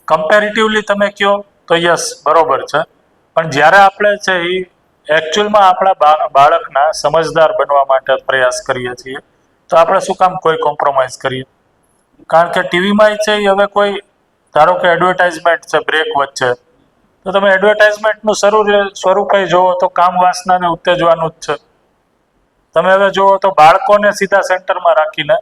Comparatively તમે કહો તો યસ બરોબર છે, પણ જ્યારે આપણે છે એ એકચ્યુઅલમાં આપણા બાળકના સમજદાર બનવા માટે પ્રયાસ કરીએ છીએ તો આપણે શું કામ કોઈ કોમ્પ્રોમાઇઝ કરીએ? કારણ કે ટીવીમાં છે એ હવે કોઈ, ધારો કે એડવર્ટાઇઝમેન્ટ છે બ્રેક વચ્ચે, તો તમે એડવર્ટાઇઝમેન્ટનું સ્વરૂપ જોવો તો કામ વાસનાને ઉત્તેજવાનું જ છે. તમે હવે જુઓ તો બાળકોને સીધા સેન્ટરમાં રાખીને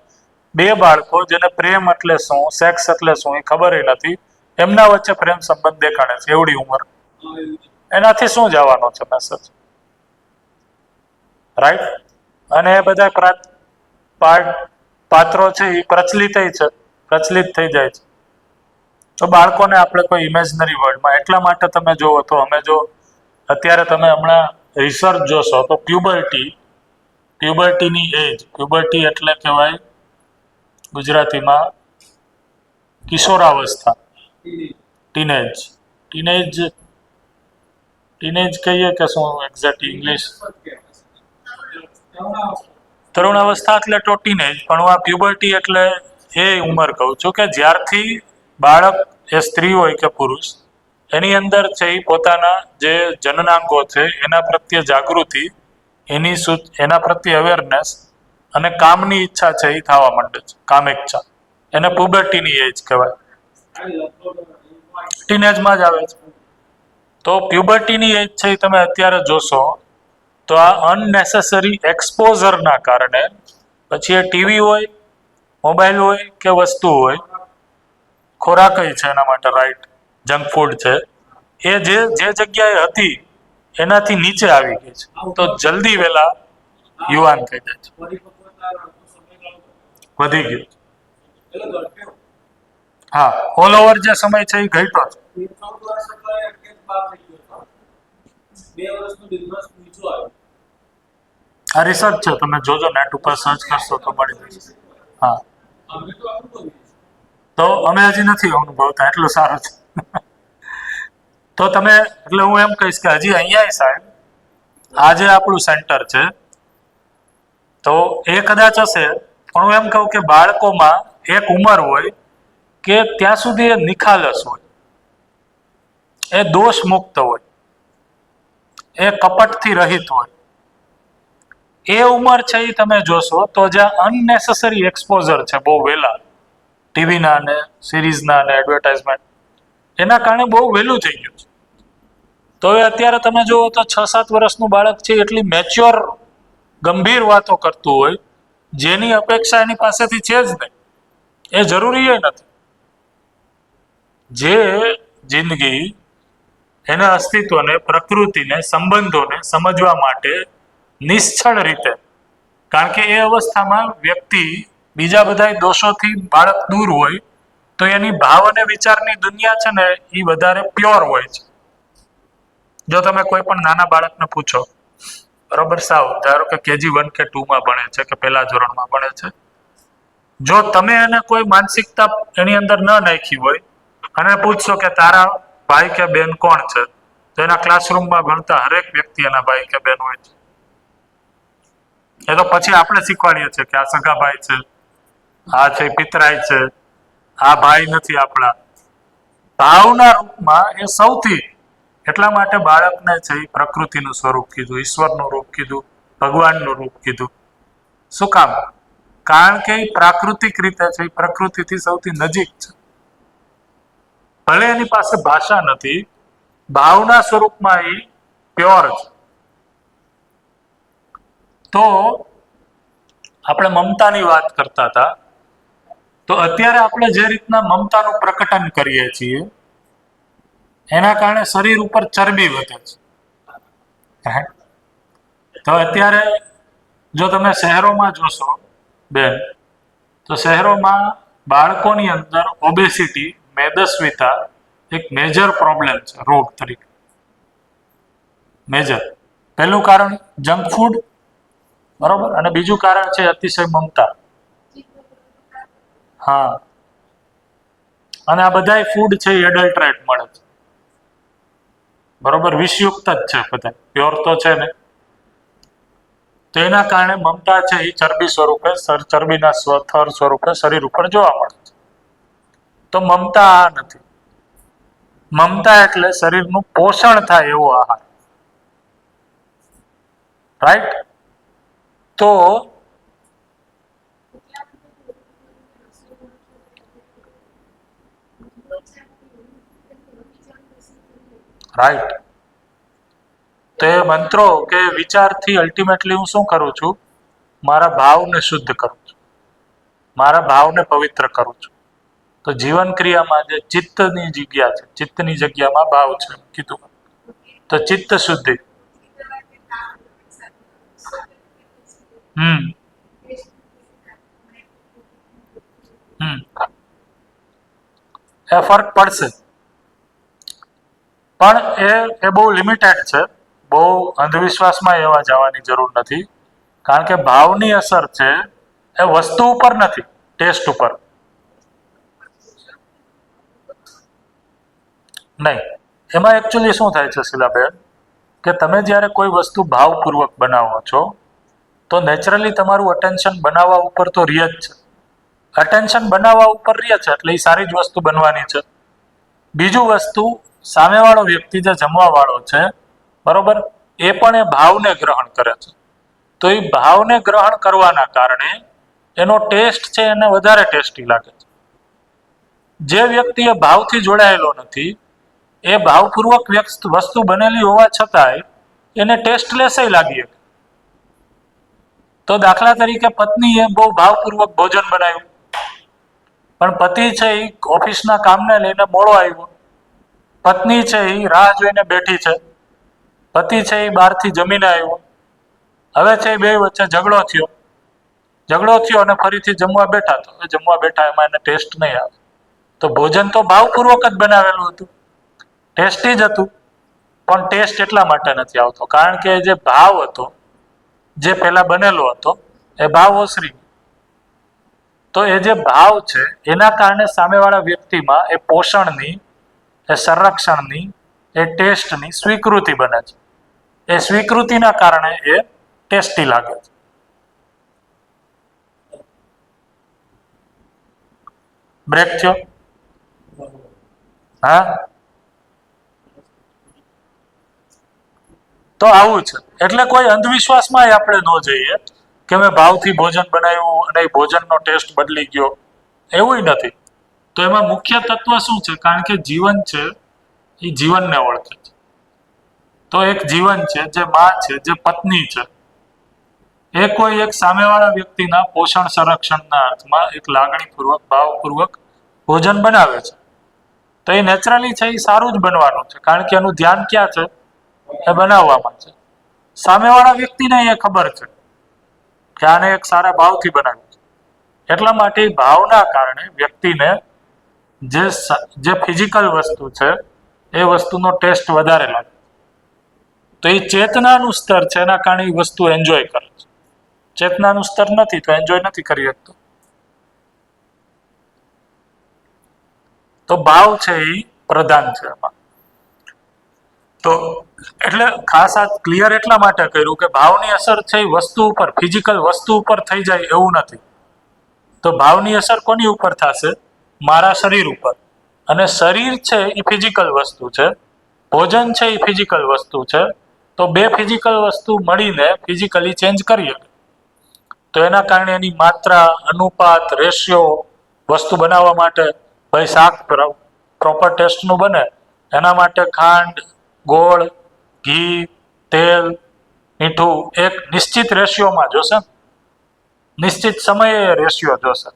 બે બાળકો જેને પ્રેમ એટલે શું, સેક્સ એટલે શું એ ખબર નથી, એમના વચ્ચે પ્રેમ સંબંધ દેખાડે છે એવડી ઉંમર. એનાથી શું જવાનો છે મેસેજ? રાઈટ? અને એ બધા પાત્રો છે એ પ્રચલિત થઈ જાય છે. તો બાળકોને આપણે કોઈ ઇમેજનરી વર્લ્ડમાં, એટલા માટે તમે જુઓ તો અમે જો અત્યારે તમે હમણાં રિસર્ચ જોશો તો પ્યુબર્ટીની એજ, પ્યુબર્ટી એટલે કહેવાય ગુજરાતીમાં કિશોરાવસ્થા, ટીનેજ કહીએ કે શું એક્ઝેક્ટ ઇંગ્લિશ? તરુણ અવસ્થા એટલે તો ટીનેજ, પણ હું આ પ્યુબર્ટી એટલે એ ઉંમર કહું છું કે જ્યારથી બાળક, એ સ્ત્રી હોય કે પુરુષ, એની અંદર છે એ પોતાના જે જનનાંગો છે એના પ્રત્યે જાગૃતિ, એના પ્રત્યે અવેરનેસ અને કામની ઈચ્છા છે એ થવા માંડે છે, કામેચ્છા. એને પ્યુબર્ટીની એજ કહેવાય, ટીનેજમાં જ આવે છે. તો પ્યુબર્ટીની એજ છે એ તમે અત્યારે જોશો તો આ અનનેસેસરી એક્સપોઝરના કારણે, પછી એ ટીવી હોય, મોબાઈલ હોય કે વસ્તુ હોય, ખોરાક છે એના માટે રાઈટ, જંક ફૂડ છે, એ જે જગ્યાએ હતી એનાથી નીચે આવી ગઈ છે, તો જલ્દી વહેલા યુવાન થઈ જાય છે, વધી ગયું. હા, ઓલ ઓવર જે સમય છે એ ઘટ્યો છે. આ રિસર્ચ છે, તમે જોજો, નેટ ઉપર સર્ચ કરશો તો મળી જશે. હા, તો અમે હજી નથી અનુભવતા, એટલું સારું છે. તો તમે, એટલે હું એમ કહીશ કે હજી અહીંયા સાહેબ આ જે આપણું સેન્ટર છે તો એ કદાચ હશે, પણ હું એમ કહું કે બાળકોમાં એક ઉંમર હોય કે ત્યાં સુધી એ નિખાલસ હોય, એ દોષ મુક્ત હોય, એ કપટથી રહિત હોય. એ ઉંમર છે એ તમે જોશો તો જ્યાં અનનેસેસરી એક્સપોઝર છે બહુ વહેલા, ટીવીના ને સિરીઝના ને એડવર્ટાઇઝમેન્ટ, એના કારણે બહુ વહેલું થઈ ગયું છે. તો હવે અત્યારે તમે જુઓ તો 6-7 વર્ષનું બાળક છે એટલી મેચ્યોર ગંભીર વાતો કરતું હોય જેની અપેક્ષા એની પાસેથી છે જ નહીં, એ જરૂરી નથી. જે જિંદગી એના અસ્તિત્વને, પ્રકૃતિને, સંબંધોને સમજવા માટે નિશ્ચળ રીતે, કારણ કે એ અવસ્થામાં વ્યક્તિ બીજા બધા દોષોથી બાળક દૂર હોય તો એની ભાવ અને વિચારની દુનિયા છે ને એ વધારે પ્યોર હોય છે. જો તમે કોઈ પણ નાના બાળકને પૂછો, બરોબર, સાવ ધારો કે KG 1 કે 2 ભણે છે કે પહેલા ધોરણમાં ભણે છે, જો તમે એને કોઈ માનસિકતા એની અંદર ન નાખી હોય અને પૂછશો કે તારા ભાઈ કે બેન કોણ છે, તો એના ક્લાસરૂમમાં ભણતા હરેક વ્યક્તિ એના ભાઈ કે બેન હોય છે. એ તો પછી આપણે શીખવાડીએ છીએ કે આ સગા ભાઈ છે, આ છે પિતરાઈ છે, આ ભાઈ નથી આપણા. ભાવના રૂપમાં એ સૌથી, એટલા માટે બાળકને છે એ પ્રકૃતિનું સ્વરૂપ કીધું, ઈશ્વરનું રૂપ કીધું, ભગવાનનું રૂપ કીધું. શું કામ? કારણ કે એ પ્રાકૃતિક રીતે છે, એ પ્રકૃતિથી સૌથી નજીક છે. ભલે એની પાસે ભાષા નથી, ભાવના સ્વરૂપમાં એ પ્યોર છે. તો આપણે મમતાની વાત કરતા હતા, તો અત્યારે આપણે જે રીતના મમતાનું પ્રકટન કરીએ છીએ એના કારણે શરીર ઉપર ચરબી વધે છે. તો અત્યારે જો તમે શહેરોમાં જોશો બેન, તો શહેરોમાં બાળકોની અંદર ઓબેસિટી, મેદસ્વીતા એક મેજર પ્રોબ્લેમ છે, રોગ તરીકે મેજર. પહેલું કારણ જંક ફૂડ, બરોબર, અને બીજું કારણ છે અતિશય મમતા. હા, અને આ બધા ફૂડ છે એ એડલ્ટરેટ મળે છે, બરોબર, વિષયુક્ત જ છે બધા, પ્યોર તો છે ને. તો એના કારણે મમતા છે એ ચરબી સ્વરૂપે, ચરબીના થર સ્વરૂપે શરીર ઉપર જોવા મળે છે. તો મમતા આ નથી. મમતા એટલે શરીરનું પોષણ થાય એવો આહાર, રાઈટ? તો રાઈટ, તો એ મંત્રો કે વિચારથી અલ્ટિમેટલી હું શું કરું છું? મારા ભાવને શુદ્ધ કરું છું, મારા ભાવને પવિત્ર કરું છું. તો જીવન ક્રિયામાં જે ચિત્તની જગ્યા છે, ચિત્તની જગ્યામાં ભાવ છે કીધું, તો ચિત્ત શુદ્ધિ. હમ હમ એ ફરક પડશે, પણ એ બહુ લિમિટેડ છે. બહુ અંધવિશ્વાસમાં એવા જવાની જરૂર નથી, કારણ કે ભાવની અસર છે એ વસ્તુ ઉપર નથી, ટેસ્ટ ઉપર. નહીં, એમાં એકચ્યુઅલી શું થાય છે શીલાબેન, કે તમે જ્યારે કોઈ વસ્તુ ભાવપૂર્વક બનાવો છો તો નેચરલી તમારું અટેન્શન બનાવવા ઉપર તો રહે જ છે. અટેન્શન બનાવવા ઉપર રહે છે એટલે એ સારી જ વસ્તુ બનવાની છે. બીજું વસ્તુ, સામેવાળો વ્યક્તિ જે જમવા વાળો છે, બરોબર, એ પણ એ ભાવને ગ્રહણ કરે છે. તો એ ભાવને ગ્રહણ કરવાના કારણે એનો ટેસ્ટ છે એને વધારે ટેસ્ટી લાગે છે. જે વ્યક્તિ એ ભાવથી જોડાયેલો નથી, એ ભાવપૂર્વક વસ્તુ બનેલી હોવા છતાંય એને ટેસ્ટલેસ લાગી શકે. તો દાખલા તરીકે પત્નીએ બહુ ભાવપૂર્વક ભોજન બનાવ્યું, પણ પતિ છે એ ઓફિસના કામને લઈને મોડો આવ્યો, પત્ની છે એ રાહ જોઈને બેઠી છે, પતિ છે એ બહારથી જમીને આવ્યો, હવે છે એ બે વચ્ચે ઝઘડો થયો અને ફરીથી જમવા બેઠા, તો જમવા બેઠા એમાં એને ટેસ્ટ નહીં આવે. તો ભોજન તો ભાવપૂર્વક જ બનાવેલું હતું, ટેસ્ટી જ હતું, પણ ટેસ્ટ એટલા માટે નથી આવતો કારણ કે જે ભાવ હતો, જે પહેલા બનેલો હતો, એ ભાવ ઓસરી. તો એ જે ભાવ છે એના કારણે સામેવાળા વ્યક્તિમાં એ પોષણની, એ સંરક્ષણની, એ ટેસ્ટની સ્વીકૃતિ બને છે. એ સ્વીકૃતિના કારણે એ ટેસ્ટી લાગે છે. બ્રેક થયો? હા, તો આવું છે. એટલે કોઈ અંધવિશ્વાસમાં આપણે ન જઈએ કે મેં ભાવથી ભોજન બનાવ્યું અને એ ભોજનનો ટેસ્ટ બદલી ગયો, એવું નથી. તો એમાં મુખ્ય તત્વ શું છે? કારણ કે જીવન છે એ જીવનને ઓળખે છે. તો એક જીવન છે, જે માં છે, જે પત્ની છે, એ કોઈ એક સામેવાળા વ્યક્તિના પોષણ સંરક્ષણના અર્થમાં એક લાગણીપૂર્વક, ભાવપૂર્વક ભોજન બનાવે છે. તો એ નેચરલી છે એ સારું જ બનવાનું છે, કારણ કે એનું ધ્યાન ક્યાં છે? એ બનાવવામાં છે. સામેવાળા વ્યક્તિને એ ખબર છે કે આને એક સારા ભાવથી બનાવ્યું છે, એટલા માટે ભાવના કારણે વ્યક્તિને જે ફિઝિકલ વસ્તુ છે એ વસ્તુનો ટેસ્ટ વધારે લાગે. તો એ ચેતનાનું સ્તર છે, એના કારણે એ વસ્તુ એન્જોય કરે છે. ચેતનાનું સ્તર નથી તો એન્જોય નથી કરી શકતો. તો ભાવ છે એ પ્રધાન છે એમાં. તો એટલે ખાસ આ ક્લિયર એટલા માટે કર્યું કે ભાવની અસર છે એ વસ્તુ ઉપર, ફિઝિકલ વસ્તુ ઉપર થઈ જાય એવું નથી. તો ભાવની અસર કોની ઉપર થશે? મારા શરીર ઉપર. અને શરીર છે એ ફિઝિકલ વસ્તુ છે, ભોજન છે એ ફિઝિકલ વસ્તુ છે. તો બે ફિઝિકલ વસ્તુ મળીને ફિઝિકલી ચેન્જ કરીએ, તો એના કારણે એની માત્રા, અનુપાત, રેશિયો, વસ્તુ બનાવવા માટે, ભાઈ શાક પ્રોપર ટેસ્ટનું બને એના માટે ખાંડ, ગોળ, ઘી, તેલ, મીઠું એક નિશ્ચિત રેશિયોમાં જોશે, નિશ્ચિત સમયે રેશિયો જોશે,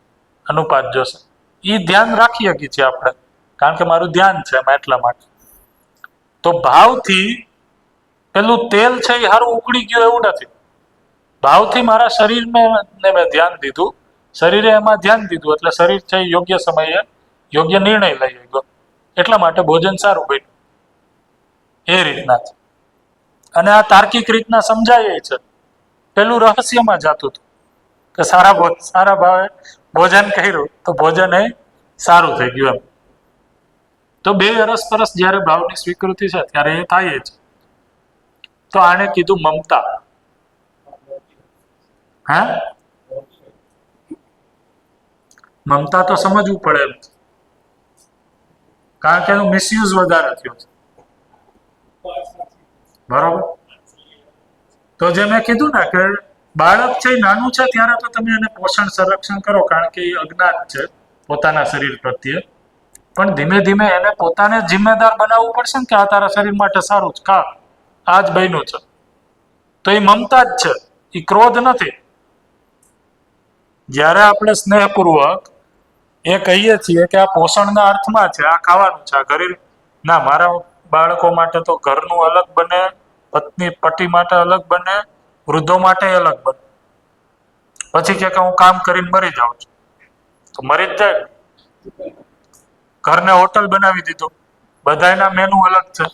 અનુપાત જોશે. એ ધ્યાન રાખી શકીએ છીએ આપણે, કારણ કે મારું ધ્યાન છે એમાં, એટલા માટે. તો ભાવથી પેલું તેલ છે એ સારું ઉકળી ગયું એવું નથી. ભાવથી મારા શરીરને મેં ધ્યાન દીધું, શરીરે એમાં ધ્યાન દીધું, એટલે શરીર છે યોગ્ય સમયે યોગ્ય નિર્ણય લઈ ગયો, એટલા માટે ભોજન સારું બન્યું. એ રીતના છે. અને આ તાર્કિક રીતના સમજાય છે. પેલું રહસ્યમાં જતું હતું કે સારા ભાવે ભોજન કર્યું તો ભોજન એ સારું થઈ ગયું એમ. તો બે અરસપરસ જ્યારે ભાવની સ્વીકૃતિ છે ત્યારે એ થાય છે. તો આને કીધું મમતા. હા, મમતા તો સમજવું પડે. કારણ કે એનો મિસયુઝ વધારે થયો છે. બરોબર. તો જે મેં કીધું ને કે બાળક છે નાનું છે ત્યારે તો તમે એને પોષણ સંરક્ષણ કરો, કારણ કે એ અજ્ઞાત છે પોતાના શરીર પ્રત્યે. પણ ધીમે ધીમે એને પોતાને જિમ્મેદાર બનાવવું પડશે ને કે આ તારા શરીર માટે સારું છે, ખા, આ જ બન્યું છે. તો એ મમતા જ છે, એ ક્રોધ નથી. જ્યારે આપણે સ્નેહપૂર્વક એ કહીએ છીએ કે આ પોષણના અર્થમાં છે, આ ખાવાનું છે, આ ઘરે ના, મારા બાળકો માટે તો ઘરનું અલગ બને, પત્ની પતિ માટે અલગ બને, વૃદ્ધો માટે અલગ બને. પછી કે હું કામ કરીને મરી જાઉં છું, તો મરી જ જાય. ઘરને હોટલ બનાવી દીધું, બધાના મેનુ અલગ છે.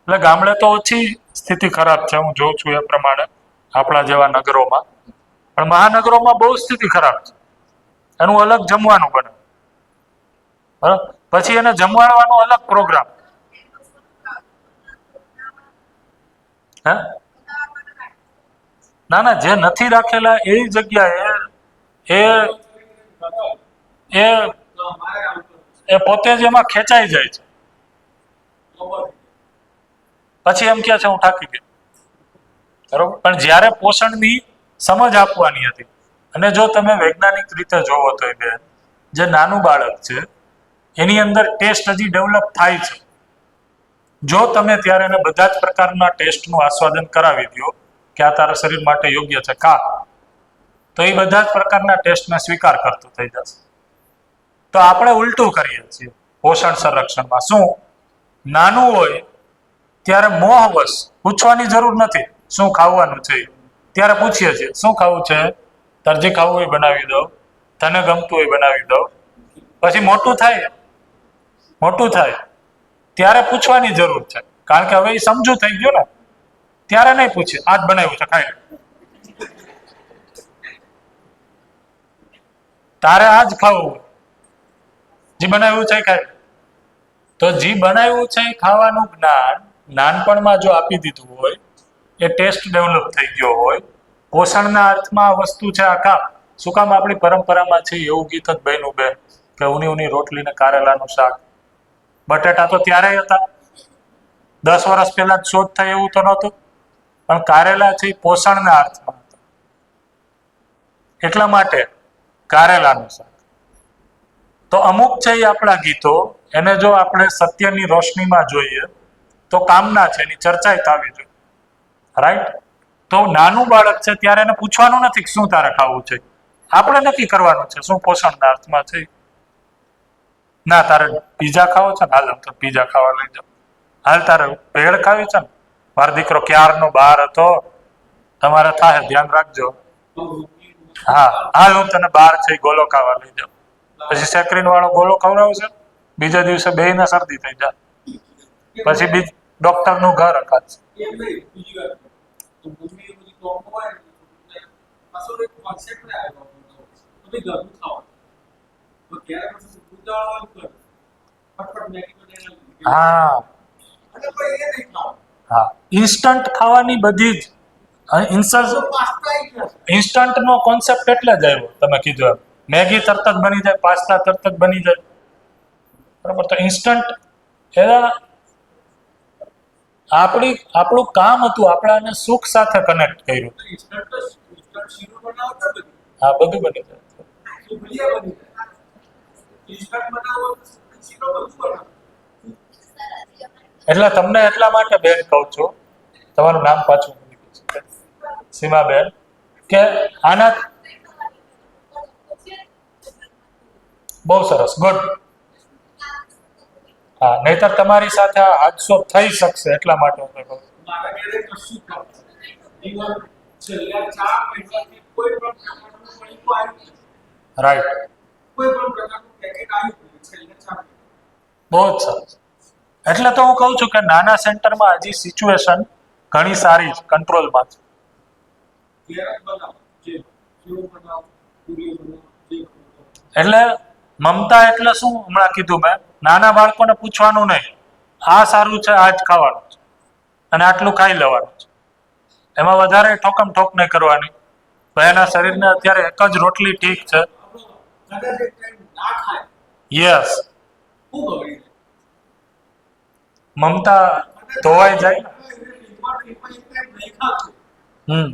એટલે ગામડે તો ઓછી સ્થિતિ ખરાબ છે, હું જોઉં છું એ પ્રમાણે આપણા જેવા નગરોમાં. પણ મહાનગરોમાં બહુ સ્થિતિ ખરાબ છે, એનું અલગ જમવાનું બને. બરાબર. પછી એને જમવાડવાનો અલગ પ્રોગ્રામ. હે ના ના, જે નથી રાખેલા એ જગ્યાએ એ એ એ પોતે જ એમાં ખેંચાઈ જાય છે. પછી એમ કહે છે હું થાકી ગયો. બરોબર. પણ જ્યારે પોષણની સમજ આપવાની હતી, અને જો તમે વૈજ્ઞાનિક રીતે જોવો તો બેન, જે નાનું બાળક છે એની અંદર ટેસ્ટ હજી ડેવલપ થાય છે. જો તમે ત્યારે એને બધા જ પ્રકારના ટેસ્ટનું આસ્વાદન કરાવી દો કે આ તારા શરીર માટે યોગ્ય છે, ખા, તો એ બધા જ પ્રકારના ટેસ્ટને સ્વીકાર કરતું થઈ જશે. તો આપણે ઉલટું કરીએ છીએ પોષણ સંરક્ષણમાં. શું? નાનું હોય ત્યારે મોહવશ પૂછવાની જરૂર નથી શું ખાવાનું છે, ત્યારે પૂછીએ છીએ શું ખાવું છે, તરજી ખાવું હોય બનાવી દો, તને ગમતું હોય બનાવી દો. પછી મોટું થાય ત્યારે પૂછવાની જરૂર છે, કારણ કે હવે એ સમજુ થઈ ગયો ને. ત્યારે નહીં પૂછે, આજ બનાવ્યું છે ખાઈ, તારે આજ ખાવું, જે બનાવ્યું છે ખાઈ. તો જે બનાવ્યું છે ખાવાનું જ્ઞાન નાનપણમાં જો આપી દીધું હોય, એ ટેસ્ટ ડેવલપ થઈ ગયો હોય, પોષણના અર્થમાં આ વસ્તુ છે. આ કામ શું કામ આપણી પરંપરામાં છે એવું ગીત જ બન્યું બેન કે ઊની ઊની રોટલી ને કારેલાનું શાક. બટેટા તો ત્યારે હતા, 10 વર્ષ પહેલા શોધ થાય એવું તો નહોતું, પણ કારેલા છે પોષણના અર્થમાં હતા. એટલા માટે કારેલાનું શાક. તો અમુક છે એ આપણા ગીતો, એને જો આપણે સત્યની રોશનીમાં જોઈએ તો કામના છે, એની ચર્ચા થવી જોઈએ. રાઈટ. તો નાનું બાળક છે ત્યારે એને પૂછવાનું નથી શું તારે ખાવું છે, આપણે નક્કી કરવાનું છે શું પોષણના અર્થમાં છે. ના, તારે પીઝા ખાવો છે ને, હાલ તો પીઝા ખાવા લઈ જાઓ. હાલ તારે ભેળ ખાવી છે ને, મારો દીકરો ક્યારનો બહાર હતો, તમારે થાય ધ્યાન રાખજો. હા, હાલ હું તને બહાર છે ગોલો ખાવા લઈ જાઉં. પછી સેક્રીન વાળો ગોલો ખવડાવશે, બીજા દિવસે બેયને શરદી થઈ જાય, પછી ડોક્ટરનું ઘર અકાશે. હા હા, ઇન્સ્ટન્ટ ખાવાની બધી જ ઇન્સ્ટન્ટ નો કોન્સેપ્ટ એટલે જ આવ્યો. તમે કીધું એમ મેગી તરત જ બની જાય, પાસ્તા તરત જ બની જાય, બરાબર. તો ઇન્સ્ટન્ટ એના આપણું કામ હતું, આપણાને સુખ સાથે કનેક્ટ કર્યું. હા, બધું બની જાય. એટલે તમને એટલા માટે બેન કહું છું, તમારું નામ પાછું સીમાબેન, કે આના બહુ સરસ, ગુડ. હા, નહીતર તમારી સાથે આ હાદસો થઈ શકશે, એટલા માટે હું કહું. રાઈટ. બહુ જ સરસ. એટલે તો હું કહું છું કે નાના સેન્ટરમાં હજી સિચ્યુએશન ઘણી સારી કંટ્રોલમાં છે. એટલે મમતા એટલે શું હમણાં કીધું મેં, નાના બાળકોને પૂછવાનું નહીં આ સારું છે આ જ ખાવાનું છે અને આટલું ખાઈ લેવાનું છે, એમાં વધારે ઠોકમ ઠોક નહીં કરવાની. એના શરીરને અત્યારે એક જ રોટલી ઠીક છે. યસ. મમતા ધોવાઈ જાય ને. હમ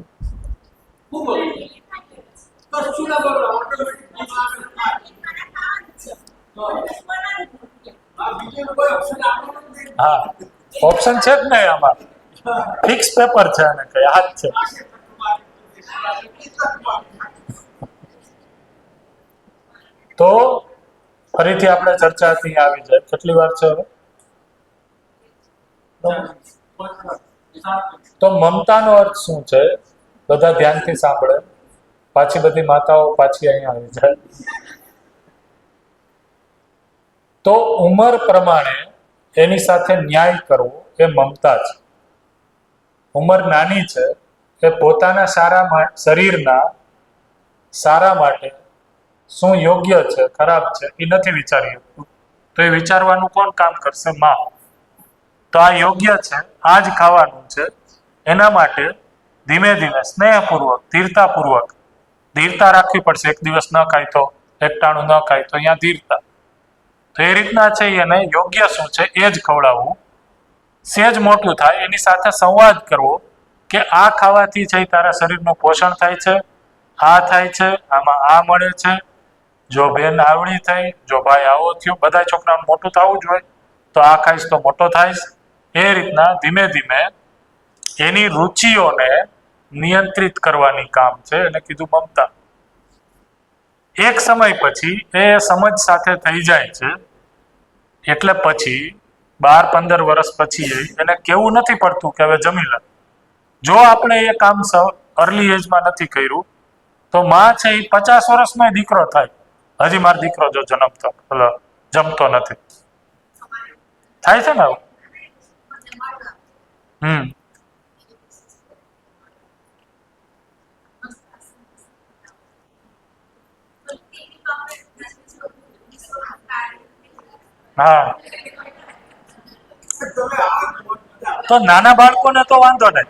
હા, ઓપ્શન છે જ નહીં આમાં, ફિક્સ પેપર છે અને કઈ હાથ છે. તો ફરીથી આપણે ચર્ચા અહીં આવી જાય. કેટલી વાર છે હવે? તો મમતાનો અર્થ શું છે? બધા ધ્યાનથી સાંભળે. પાછી બધી માતાઓ પાછી અહીંયા આવી જાય. તો ઉંમર પ્રમાણે એની સાથે ન્યાય કરવો એ મમતા છે. ઉંમર નાની છે એ પોતાના શરીરના સારા માટે શું યોગ્ય છે ખરાબ છે એ નથી વિચારી શકતું. તો એ વિચારવાનું કોણ કામ કરશે? માં. તો આ યોગ્ય છે, આ જ ખાવાનું છે, એના માટે ધીમે ધીમે સ્નેહપૂર્વક ધીરતા રાખવી પડશે. એક દિવસ ન ખાય તો, એકટાણું ન ખાય તો અહીંયા ધીરતા. તો એ રીતના છે એને યોગ્ય શું છે એ જ ખવડાવવું. સેજ મોટું થાય એની સાથે સંવાદ કરવો કે આ ખાવાથી છે તારા શરીરનું પોષણ થાય છે, આ થાય છે, આમાં આ મળે છે. જો બેન આવડી થઈ, જો ભાઈ આવો થયો, બધા છોકરાનું મોટું થવું જ હોય, તો આ ખાઈશ તો મોટો થાઈશ. એ રીતના ધીમે ધીમે એની રુચિઓને નિયંત્રિત કરવાની કામ છે. એને કીધું મમતા. એક સમય પછી એ સમજ સાથે થઈ જાય છે, એટલે પછી 12-15 વર્ષ પછી એને કેવું નથી પડતું કે હવે જમી લે. જો આપણે એ કામ અર્લી એજમાં નથી કર્યું તો માં છે એ 50 વર્ષનો દીકરો થાય. હજી મારો દીકરો જો જમતો નથી, થાય છે ને. હા, તો નાના બાળકોને તો વાંધો નહીં.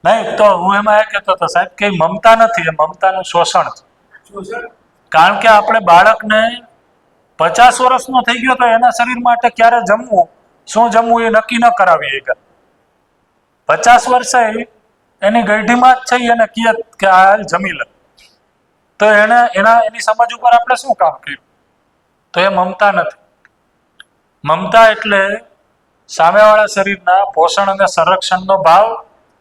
નહીં તો હું એમાં એ કહેતો હતો સાહેબ કે મમતા નથી, એ મમતાનું શોષણ છે. કારણ કે આપણે બાળકને 50 વર્ષનો થઈ ગયો તો એના શરીર માટે ક્યારે જમવું, શું જમવું એ નક્કી ન કરાવીએ. 50 વર્ષે એની ગઈઢીમાં જ છે એને કહે કે આ જમી લે, તો એની સમજ ઉપર આપણે શું કામ કર્યું? તો એ મમતા નથી. મમતા એટલે સામેવાળા શરીરના પોષણ અને સંરક્ષણનો ભાવ,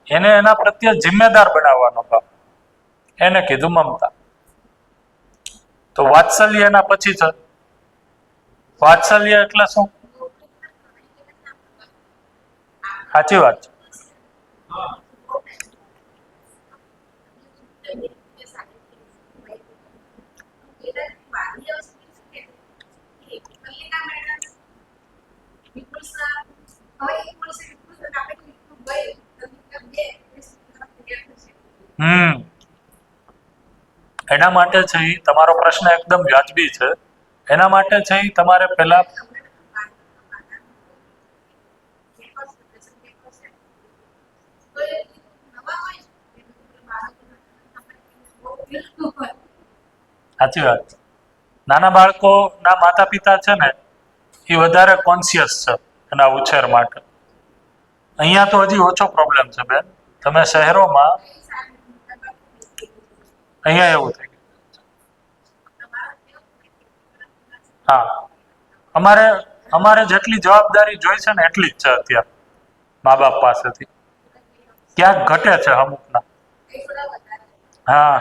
એને એના પ્રત્યે જિમ્મેદાર બનાવવાનો ભાવ, એને કીધું મમતા. તો વાત્સલ્ય એના પછી છે. વાત્સલ્ય એટલે શું? સાચી વાત છે. એના માટે છે તમારો પ્રશ્ન એકદમ વ્યાજબી છે. એના માટે છે તમારે પહેલા સાચી વાત. નાના બાળકોના માતા પિતા છે ને એ વધારે કોન્શિયસ છે એના ઉછેર માટે. અહીંયા તો હજી ઓછો પ્રોબ્લેમ છે બેન. તમે શહેરોમાં અહીંયા એવું થઈ ગયું. હા, અમારે જેટલી જવાબદારી જોઈ છે ને એટલી જ છે અત્યારે મા બાપ પાસેથી. ક્યાંક ઘટે છે અમુકના. હા.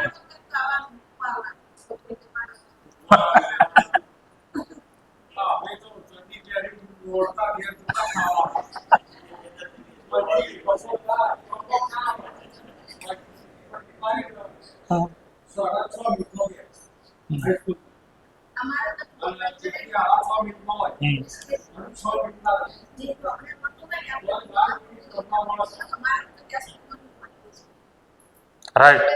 રાઈટ.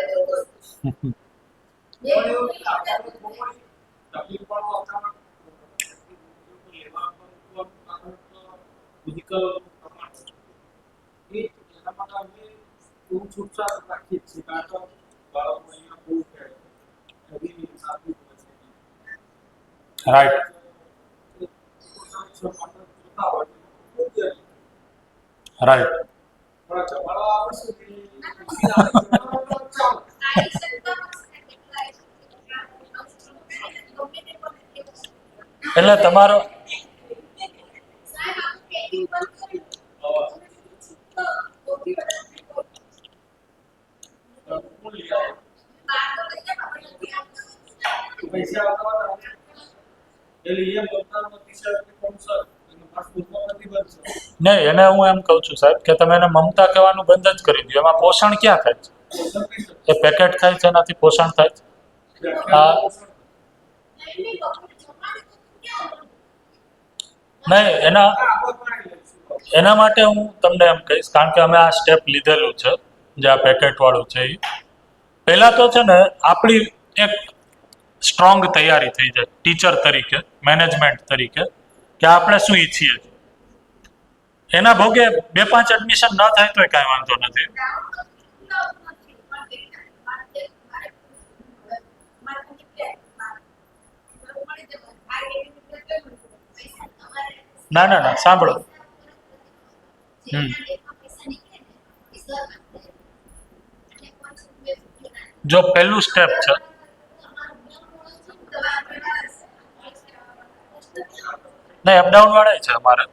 રાઈટ. રાઈટ. એટલે તમારો નહીં, એને હું એમ કહું છું સાહેબ કે તમે એને મમતા કહેવાનું બંધ જ કરી દો. એમાં પોષણ ક્યાં થાય છે? એ પેકેટ ખાય છે એનાથી પોષણ થાય છે? નહીં, એના માટે હું તમને એમ કહીશ, કારણ કે અમે આ સ્ટેપ લીધેલું છે જે આ પેકેટ વાળું છે એ પહેલા તો છે ને આપણી એક સ્ટ્રોંગ તૈયારી થઈ જાય ટીચર તરીકે, મેનેજમેન્ટ તરીકે, કે આપણે શું ઈચ્છીએ છીએ. એના ભોગે 2-5 એડમિશન ન થાય તોય કાંઈ વાંધો નથી. ના ના ના, સાંભળો. જો પહેલું સ્ટેપ છે, નહીં અપડાઉન વાળા છે અમારે.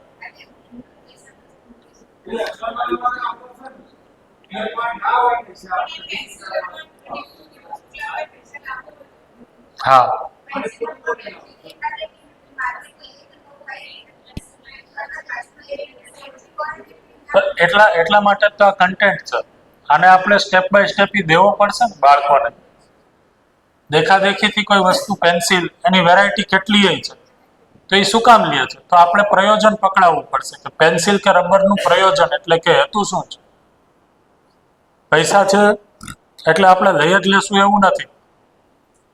હા, એટલા માટે તો આ કન્ટેન્ટ છે. આને આપણે સ્ટેપ બાય સ્ટેપ દેવો પડશે ને બાળકોને. દેખાદેખીથી કોઈ વસ્તુ, પેન્સિલ, એની વેરાયટી કેટલી છે તો એ શું કામ લે છે? તો આપણે પ્રયોજન પકડાવવું પડશે કે પેન્સિલ કે રબરનું પ્રયોજન એટલે કે હેતુ શું છે. પૈસા છે એટલે આપણે લઈ જ લેશું એવું નથી.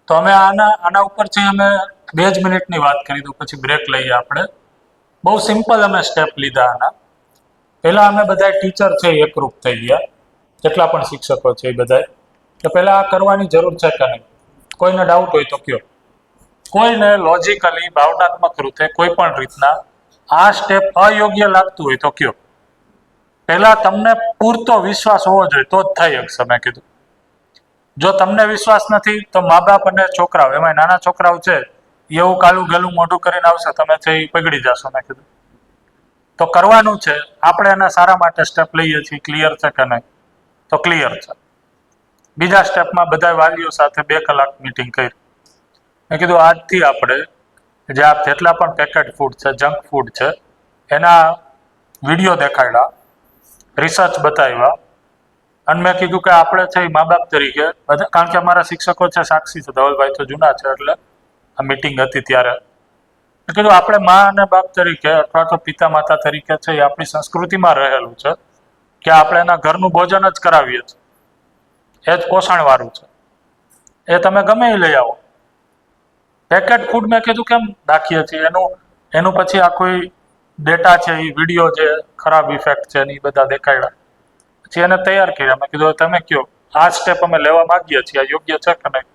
તો અમે આના ઉપરથી અમે 2 જ મિનિટની વાત કરી દઉં, પછી બ્રેક લઈએ આપણે. બહુ સિમ્પલ અમે સ્ટેપ લીધા આના. પહેલાં અમે બધા ટીચર છે એકરૂપ થઈ ગયા, જેટલા પણ શિક્ષકો છે એ બધા, કે પહેલાં આ કરવાની જરૂર છે કે નહીં. કોઈને ડાઉટ હોય તો કયો. કોઈને લોજિકલી, ભાવનાત્મક રીતે કોઈ પણ રીતના આ સ્ટેપ અયોગ્ય લાગતું હોય તો કયો. પહેલા તમને પૂરતો વિશ્વાસ હોવો જોઈએ તો જ થઈ શકશે. મેં કીધું જો તમને વિશ્વાસ નથી તો મા બાપ અને છોકરાઓ, એમાં નાના છોકરાઓ છે, એવું કાલું ગેલું મોઢું કરીને આવશે, તમે છે એ પગડી જશો. મેં કીધું તો કરવાનું છે, આપણે એના સારા માટે સ્ટેપ લઈએ છીએ. ક્લિયર છે કે નહીં? તો ક્લિયર છે. બીજા સ્ટેપમાં બધા વાલીઓ સાથે 2 કલાક મિટિંગ કરી. મેં કીધું આજથી આપણે જે આ જેટલા પણ પેકેટ ફૂડ છે, જંક ફૂડ છે, એના વિડીયો દેખાડ્યા, રિસર્ચ બતાવ્યા, અને મેં કીધું કે આપણે છે એ મા બાપ તરીકે બધા, કારણ કે અમારા શિક્ષકો છે, સાક્ષી છે, ધવલભાઈ તો જૂના છે, એટલે આ મિટિંગ હતી ત્યારે મેં કીધું આપણે મા અને બાપ તરીકે અથવા તો પિતા માતા તરીકે છે એ આપણી સંસ્કૃતિમાં રહેલું છે કે આપણે એના ઘરનું ભોજન જ કરાવીએ છીએ. એ જ પોષણવાળું છે. એ તમે ગમે એ લઈ આવો. પેકેટ ફૂડ મેં કીધું કેમ રાખીએ છીએ, એનું પછી આ કોઈ ડેટા છે, એ વિડીયો જે ખરાબ ઇફેક્ટ છે એ બધા દેખાડ્યા, પછી એને તૈયાર કર્યા. મેં કીધું તમે કયો આ સ્ટેપ અમે લેવા માંગીએ છીએ, આ યોગ્ય છે કે નહીં?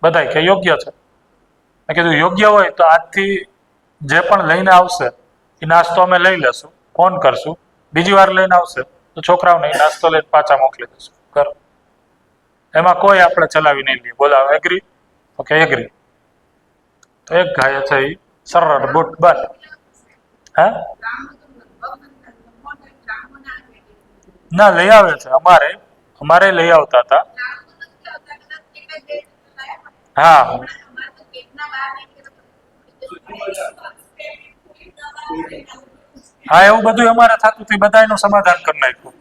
બધાય કે યોગ્ય છે. મેં કીધું યોગ્ય હોય તો આજથી જે પણ લઈને આવશે એ નાસ્તો અમે લઈ લેશું, ફોન કરશું. બીજી વાર લઈને આવશે તો છોકરાઓને એ નાસ્તો લઈને પાછા મોકલી દઈશું. કરો, એમાં કોઈ આપણે ચલાવી નહીં લઈએ. બોલાવો, એગ્રી? Okay, agri. તો એક ગાય છે એ સરળ બુટ બંધ. હે ના, લઈ આવે છે. અમારે લઈ આવતા હતા. હા, હા, એવું બધું અમારે થતું હતું. બધા એનું સમાધાન કરી નાખ્યું.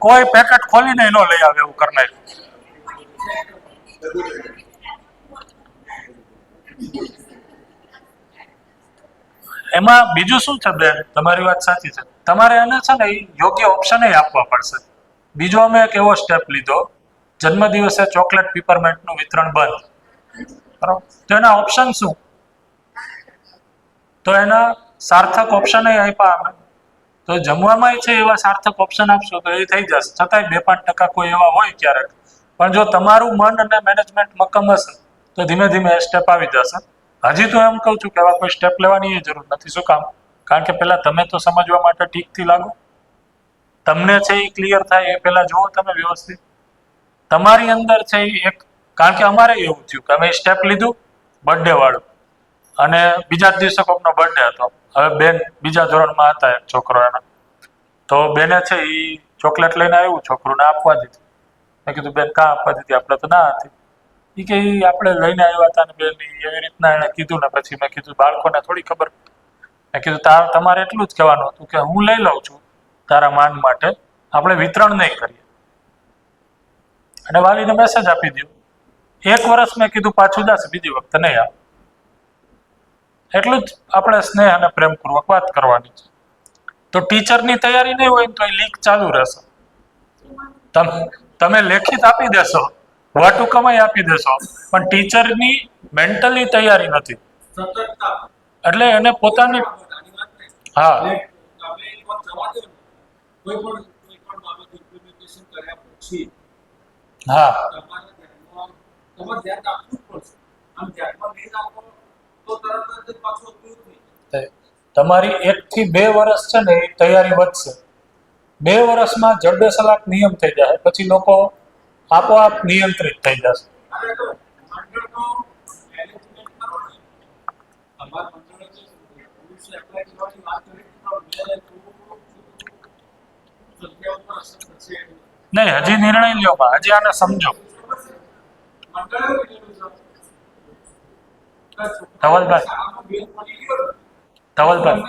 કોઈ પેકેટ ખોલીને ન લઈ આવે એવું કરી નાખ્યું. એમાં બીજું શું છે બેન, તમારી વાત સાચી છે. તમારે એને છે ને યોગ્ય ઓપ્શન આપવા પડશે. બીજો અમે એક એવો સ્ટેપ લીધો, જન્મદિવસે ચોકલેટ પીપરમેન્ટનું વિતરણ બંધ. બરાબર, તો એના ઓપ્શન શું? તો એના સાર્થક ઓપ્શન આપ્યા અમે તો જમવામાં છે એવા સાર્થક ઓપ્શન આપશો તો એ થઈ જશે. છતાંય 2-5% કોઈ એવા હોય ક્યારેક, પણ જો તમારું મન અને મેનેજમેન્ટ મક્કમ હશે તો ધીમે ધીમે એ સ્ટેપ આવી જશે. હજી તો એમ કહું છું કે એવા કોઈ સ્ટેપ લેવાની જરૂર નથી. શું કામ? કારણ કે પહેલા તમે તો સમજવા માટે ઠીકથી લાગો, તમને છે એ ક્લિયર થાય એ પહેલા જુઓ તમે વ્યવસ્થિત. તમારી અંદર છે એ એક, કારણ કે અમારે એવું થયું કે અમે સ્ટેપ લીધું બર્થડે વાળું, અને બીજા જ દિવસે કોઈકનો બર્થડે હતો. હવે બેન બીજા ધોરણમાં હતા, એક છોકરો એના, તો બેને છે એ ચોકલેટ લઈને આવ્યું, છોકરોને આપવા દીધી. મેં કીધું બેન કાં આપવા દીધી, આપણે તો ના હતી. એ કે આપણે લઈને આવ્યા હતા ને બેન, એવી રીતના એણે કીધું ને પછી મેં કીધું બાળકોને થોડી ખબર. મેં કીધું તમારે એટલું જ કહેવાનું હતું કે હું લઈ લઉં છું તારા માન માટે, આપણે વિતરણ નહીં કરીએ. અને વાલીને મેસેજ આપી દો. 1 વર્ષ મેં કીધું પાછું જશે, બીજી વખતે નહીં આવે. એટલું જ આપણે સ્નેહ અને પ્રેમપૂર્વક વાત કરવાની છે. તો ટીચરની તૈયારી નહીં હોય તો એ લીક ચાલુ રહેશે. તમે લેખિત આપી દેશો, વાટુકમાઈ આપી દેશો, પણ ટીચરની મેન્ટલી તૈયારી નથી. એટલે એને પોતાની હા હા તમારી 1 થી 2 વર્ષ છે ને એ તૈયારી વધશે. 2 વર્ષમાં જડબે સલાક નિયમ થઈ જાય, પછી લોકો આપોઆપ નિયંત્રિત થઈ જશે. નહીં, હજી નિર્ણય લ્યો, હજી આને સમજો. ધવલભાઈ, ધવલભાઈ